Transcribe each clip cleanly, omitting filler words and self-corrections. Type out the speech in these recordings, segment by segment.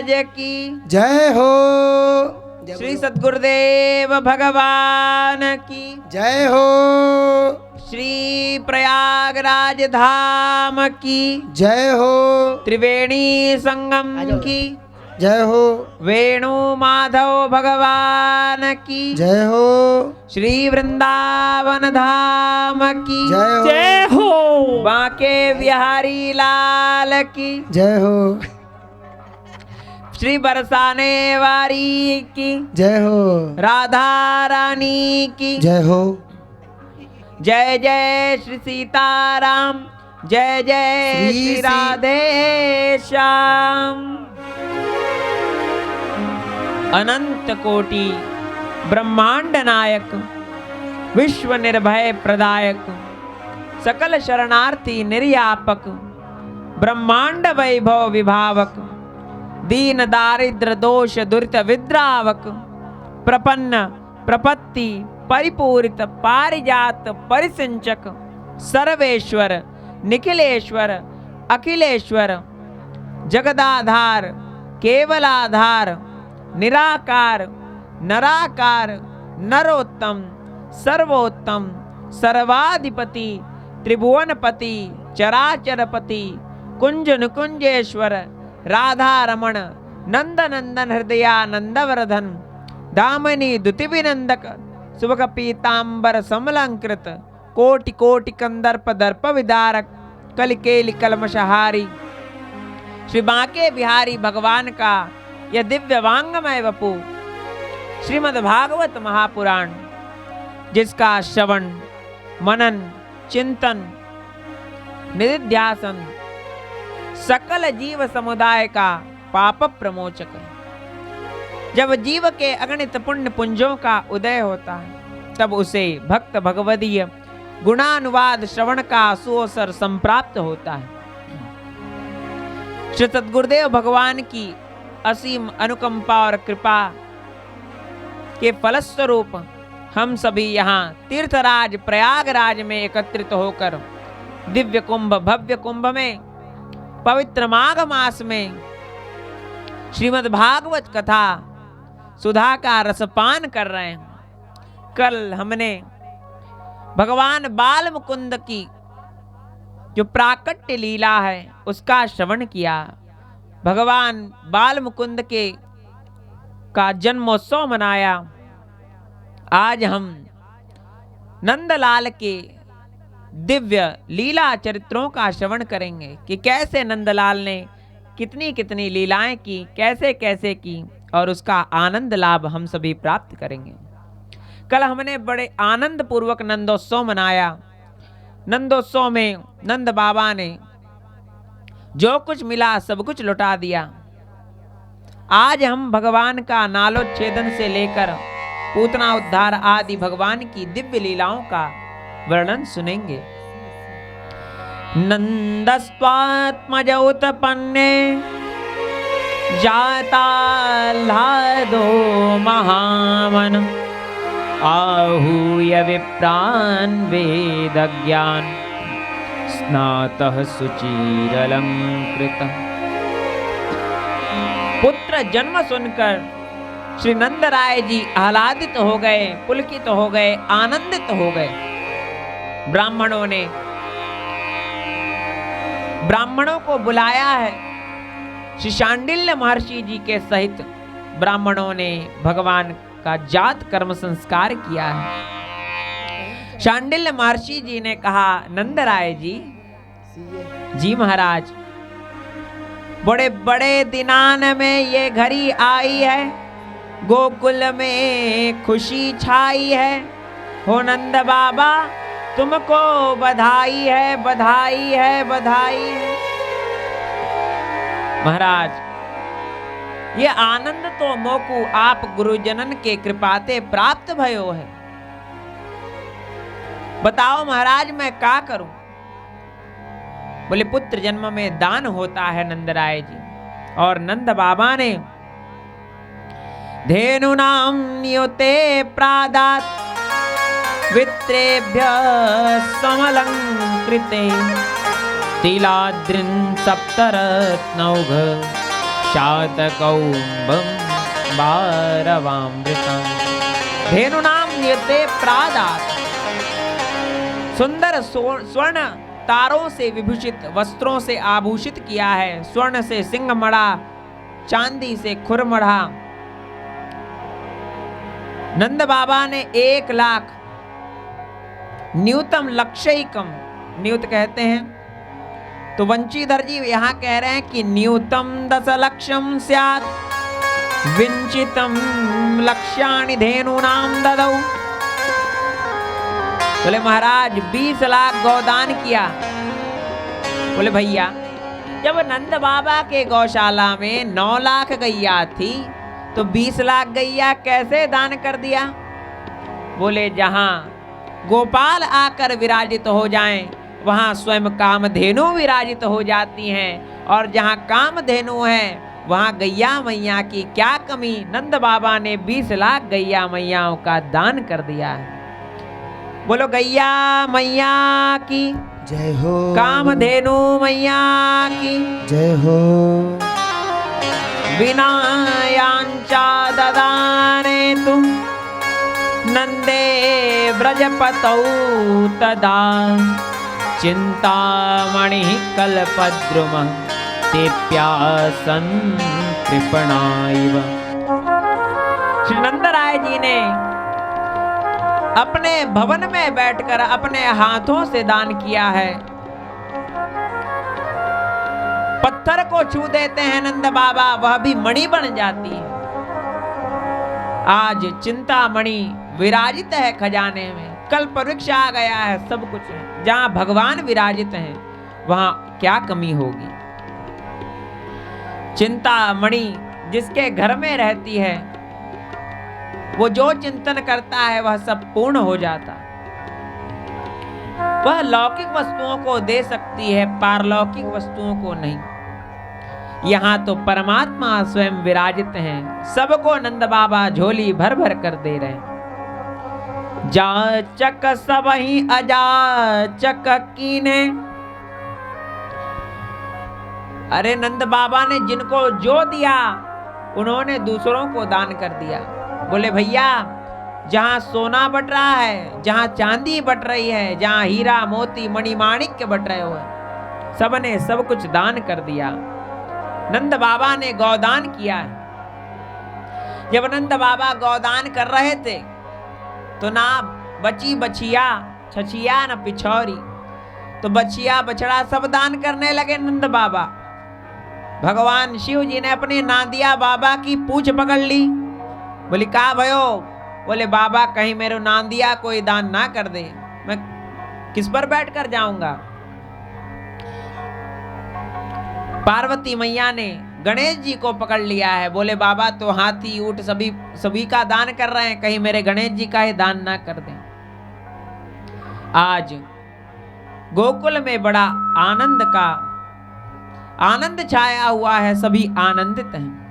महाराज की जय हो। श्री सद्गुरुदेव भगवान की जय हो। श्री प्रयागराज धाम की जय हो। त्रिवेणी संगम की जय हो। वेणु माधव भगवान की जय हो। श्री वृंदावन धाम की जय हो। जय हो। बांके बिहारी लाल की जय हो। श्री बरसाने वारी की जय हो। राधा रानी की जय हो। जय जय श्री सीताराम, जय जय श्री राधे श्याम। अनंत कोटि ब्रह्मांड नायक, विश्व निर्भय प्रदायक, सकल शरणार्थी निर्यापक, ब्रह्मांड वैभव विभावक, दीन दारिद्र दोष दुरित विद्रावक, प्रपन्न प्रपत्ति परिपूरित पारिजात परिसिंचक, सर्वेश्वर निखिलेश्वर अखिलेश्वर, जगदाधार केवलाधार, निराकार नराकार, नरोत्तम सर्वोत्तम, सर्वाधिपति त्रिभुवनपति चराचरपति, कुंज नुकुंजेश्वर, राधा रमण, नंद नंदन हृदयानंदवर्धन, दामिनी दुतिविनंदक, सुबक पीतांबर समलंकृत, कोटि कोटि कंदर्प दर्प विदारक, कलिकेलि कलमशहारी, श्री बांके बिहारी भगवान का यह दिव्य वांगमय वपु श्रीमद् भागवत महापुराण, जिसका श्रवण मनन चिंतन निधिध्यासन सकल जीव समुदाय का पाप प्रमोचक है। जब जीव के अगणित पुण्य पुंजों का उदय होता है, तब उसे भक्त भगवदीय गुणानुवाद श्रवण का सुअवसर संप्राप्त होता है। श्री सद्गुरुदेव भगवान की असीम अनुकंपा और कृपा के फलस्वरूप हम सभी यहाँ तीर्थराज प्रयागराज में एकत्रित होकर दिव्य कुंभ भव्य कुंभ में पवित्र माघ मास में श्रीमद् भागवत कथा सुधा का रसपान कर रहे हैं। कल हमने भगवान बाल मुकुंद की जो प्राकट्य लीला है उसका श्रवण किया। भगवान बाल मुकुंद के का जन्मोत्सव मनाया। आज हम नंदलाल के दिव्य लीला चरित्रों का श्रवण करेंगे कि कैसे नंदलाल ने कितनी कितनी लीलाएं की, कैसे कैसे की, और उसका आनंद लाभ हम सभी प्राप्त करेंगे। कल हमने बड़े आनंद पूर्वक नंदोत्सव मनाया। नंदोत्सव में नंद बाबा ने जो कुछ मिला सब कुछ लुटा दिया। आज हम भगवान का नालोच्छेदन से लेकर पूतना उद्धार आदि भगवान की दिव्य लीलाओं का वर्णन सुनेंगे। नंदस्त्वात्मज उत्पन्ने जाता लादो महामन, आहूय विप्रान वेदज्ञान, स्नातः सुचिरलंकृत। पुत्र जन्म सुनकर श्री नंद राय जी आह्लादित हो गए, पुलकित हो गए, आनंदित हो गए। ब्राह्मणों को बुलाया है। श्री शांडिल्य महर्षि जी के सहित ब्राह्मणों ने भगवान का जात कर्म संस्कार किया है। शांडिल्य महर्षि जी ने कहा, नंद राय जी महाराज, बड़े बड़े दिनान में ये घड़ी आई है, गोकुल में खुशी छाई है। हो नंद बाबा तुमको बधाई है, बधाई है, बधाई है। महाराज, ये आनंद तो मोकु आप गुरुजनन के कृपाते प्राप्त भयो है। बताओ महाराज मैं क्या करूं? बोले पुत्र जन्म में दान होता है नंदराय जी। और नंद बाबा ने धेनु नाम नियुते प्रादात वित्रेभ्य समलंकृते, तिलाद्रिन सप्तरत्नौघ शातकौम्भं बारवामृतं धेनुनां नियते प्रादात्। सुंदर स्वर्ण तारों से विभूषित वस्त्रों से आभूषित किया है, स्वर्ण से सिंह मढ़ा, चांदी से खुर मढ़ा। नंद बाबा ने 1 लाख न्यूतम लक्ष्यकम, न्यूत कहते हैं, तो वंशीधर जी यहाँ कह रहे हैं कि न्यूतम 10 लक्षम स्यात् विंचितम लक्ष्याणि धेनूनां ददौ। बोले महाराज 20 लाख गौदान किया। बोले भैया जब नंद बाबा के गौशाला में 9 लाख गैया थी तो 20 लाख गैया कैसे दान कर दिया? बोले जहां गोपाल आकर विराजित हो जाएं वहां स्वयं कामधेनु विराजित हो जाती हैं, और जहां कामधेनु है वहां गैया मैया की क्या कमी। नंद बाबा ने 20 लाख गैया मैयाओं का दान कर दिया है। बोलो गैया मैया की जय हो, कामधेनु मैया की जय हो। विनायांचा ददाने तुम नंदे ब्रजपतौ तदा चिंतामणि कल्पद्रुम तेप्यासन कृपणाइव। श्री नंदराय जी ने अपने भवन में बैठकर अपने हाथों से दान किया है। पत्थर को छू देते हैं नंद बाबा, वह भी मणि बन जाती है। आज चिंतामणि विराजित है खजाने में, कल्प वृक्ष आ गया है, सब कुछ है। जहां भगवान विराजित हैं वहां क्या कमी होगी। चिंतामणि जिसके घर में रहती है वो जो चिंतन करता है वह सब पूर्ण हो जाता। वह लौकिक वस्तुओं को दे सकती है, पारलौकिक वस्तुओं को नहीं। यहाँ तो परमात्मा स्वयं विराजित हैं, सबको नंद बाबा झोली भर भर कर दे रहे हैं। जाचक सबहि अजाचक कीन्हे। अरे नंद बाबा ने जिनको जो दिया उन्होंने दूसरों को दान कर दिया। बोले भैया जहां सोना बट रहा है, जहां चांदी बट रही है, जहां हीरा मोती मणिमाणिक्य बट रहे हो, सबने सब कुछ दान कर दिया। नंद बाबा ने गौदान किया है। जब नंद बाबा गौदान कर रहे थे तो ना बची बछिया छछिया न पिछौरी, तो बछिया बछड़ा सब दान करने लगे नंद बाबा। भगवान शिव जी ने अपने नादिया बाबा की पूंछ पकड़ ली। बोली कहा भयो? बोले बाबा कहीं मेरे नादिया कोई दान ना कर दे, मैं किस पर बैठ कर जाऊंगा। पार्वती मैया ने गणेश जी को पकड़ लिया है। बोले बाबा तो हाथी ऊंट सभी का दान कर रहे हैं, कहीं मेरे गणेश जी का ही दान ना कर दें। आज गोकुल में बड़ा आनंद छाया हुआ है, सभी आनंदित हैं।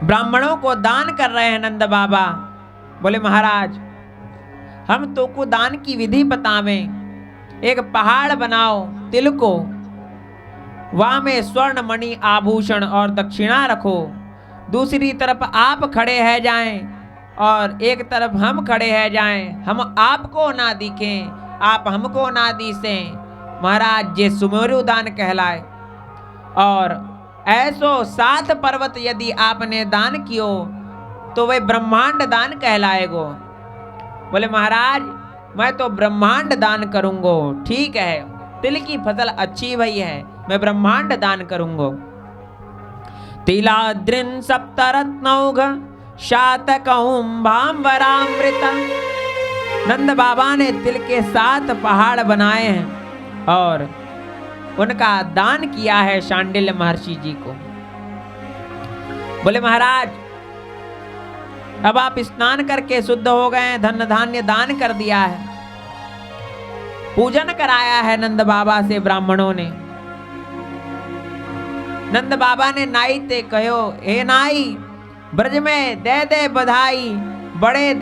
ब्राह्मणों को दान कर रहे हैं नंद बाबा। बोले महाराज हम तो को दान की विधि बतावें। एक पहाड़ बनाओ तिल को, वहां में स्वर्ण मणि आभूषण और दक्षिणा रखो, दूसरी तरफ आप खड़े हैं जाएं और एक तरफ हम खड़े हैं जाएं। हम आपको ना दिखें, आप हमको ना दिसें। महाराज ये सुमेरु दान कहलाए। और ऐसो 7 पर्वत यदि आपने दान कियो तो वे ब्रह्मांड दान कहलाएगो। बोले महाराज मैं तो ब्रह्मांड दान करूंगो। ठीक है, तिल की फसल अच्छी भई है, मैं ब्रह्मांड दान करूंगो। तिलाद्रिन सप्तरत्नौघ शातकौम्भाम्बरामृत। नंद बाबा ने तिल के 7 पहाड़ बनाए हैं और उनका दान किया है शांडिल्य महर्षि जी को। बोले महाराज अब आप स्नान करके शुद्ध हो गए, धन धान्य दान कर दिया है, पूजन कराया है नंद बाबा से ब्राह्मणों ने। नंद बाबा ने नाई ते कहो हे नाई ब्रज में दे दे बधाई, बड़े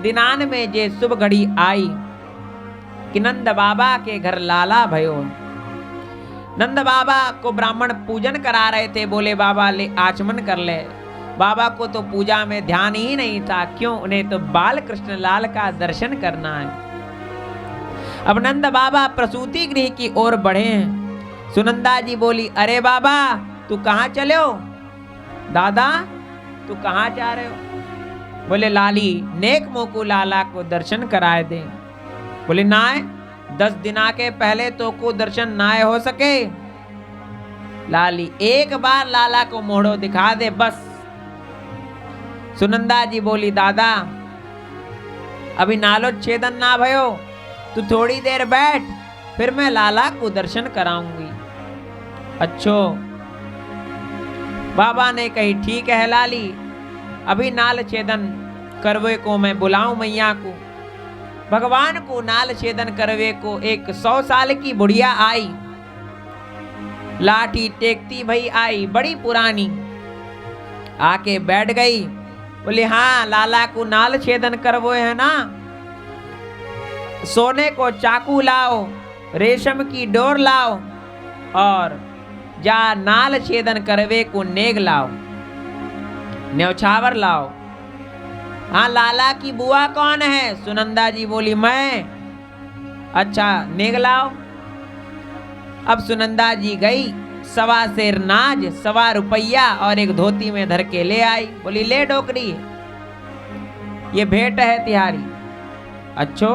दिनान में जे शुभ घड़ी आई कि नंद बाबा के घर लाला भयो। नंद बाबा को ब्राह्मण पूजन करा रहे थे, बोले बाबा ले आचमन कर ले। बाबा को तो पूजा में ध्यान ही नहीं था, क्यों, उन्हें तो बाल कृष्ण लाल का दर्शन करना है। अब नंद बाबा प्रसूति गृह की ओर बढ़े हैं। सुनंदा जी बोली, अरे बाबा तू कहाँ चले हो? दादा तू कहाँ जा रहे हो? बोले लाली नेक मोकू लाला को दर्शन कराए दे। बोले नाय 10 दिना के पहले तो को दर्शन नाय हो सके। लाली एक बार लाला को मोड़ो दिखा दे बस। सुनंदा जी बोली, दादा अभी नालो छेदन ना भयो, तू थोड़ी देर बैठ, फिर मैं लाला को दर्शन कराऊंगी। अच्छो बाबा ने कही, ठीक है लाली, अभी नाल छेदन करवे को मैं बुलाऊं मैया को। भगवान को नाल छेदन करवे को एक 100 साल की बुढ़िया आई, लाठी टेकती भई आई, बड़ी पुरानी, आके बैठ गई। बोले हाँ लाला को नाल छेदन करवो है ना, सोने को चाकू लाओ, रेशम की डोर लाओ और जा नाल छेदन करवे को नेग लाओ, न्यौछावर लाओ। हाँ लाला की बुआ कौन है? सुनंदा जी बोली मैं। अच्छा नेग लाओ। अब सुनंदा जी गई, 1.25 सेर नाज, 1.25 रुपया और एक धोती में धर के ले आई। बोली ले डोकरी, ये भेंट है तिहारी। अच्छो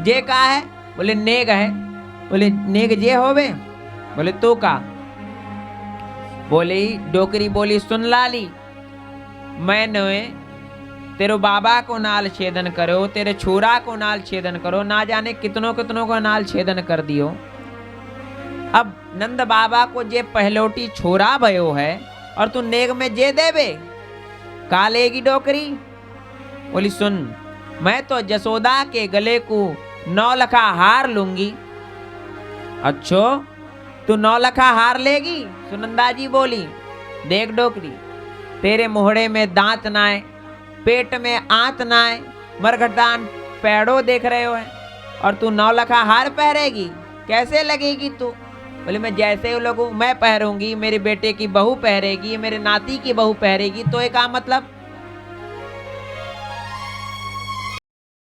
जे का है? बोले नेग है। बोले नेग जे होवे? बोले तू का? बोली डोकरी बोली, सुन लाली, मैंने तेरे बाबा को नाल छेदन करो, तेरे छोरा को नाल छेदन करो, ना जाने कितनों कितनों को नाल छेदन कर दियो। अब नंद बाबा को जे पहलोटी छोरा भयो है और तू नेग में जे देवे, का लेगी डोकरी? बोली सुन, मैं तो जसोदा के गले को 9 लखा हार लूंगी। अच्छो तू 9 लखा हार लेगी? सुनंदा जी बोली, देख डोकरी, तेरे मोहड़े में दांत नाए, पेट में आंत नाए, मरघटान पैड़ो देख रहे हो है, और तू 9 लखा हार पहरेगी? कैसे लगेगी तू? बोले मैं जैसे लोगों मैं पहरूंगी, मेरे बेटे की बहू पहरेगी, मेरे नाती की बहू पहरेगी, तो एक का मतलब?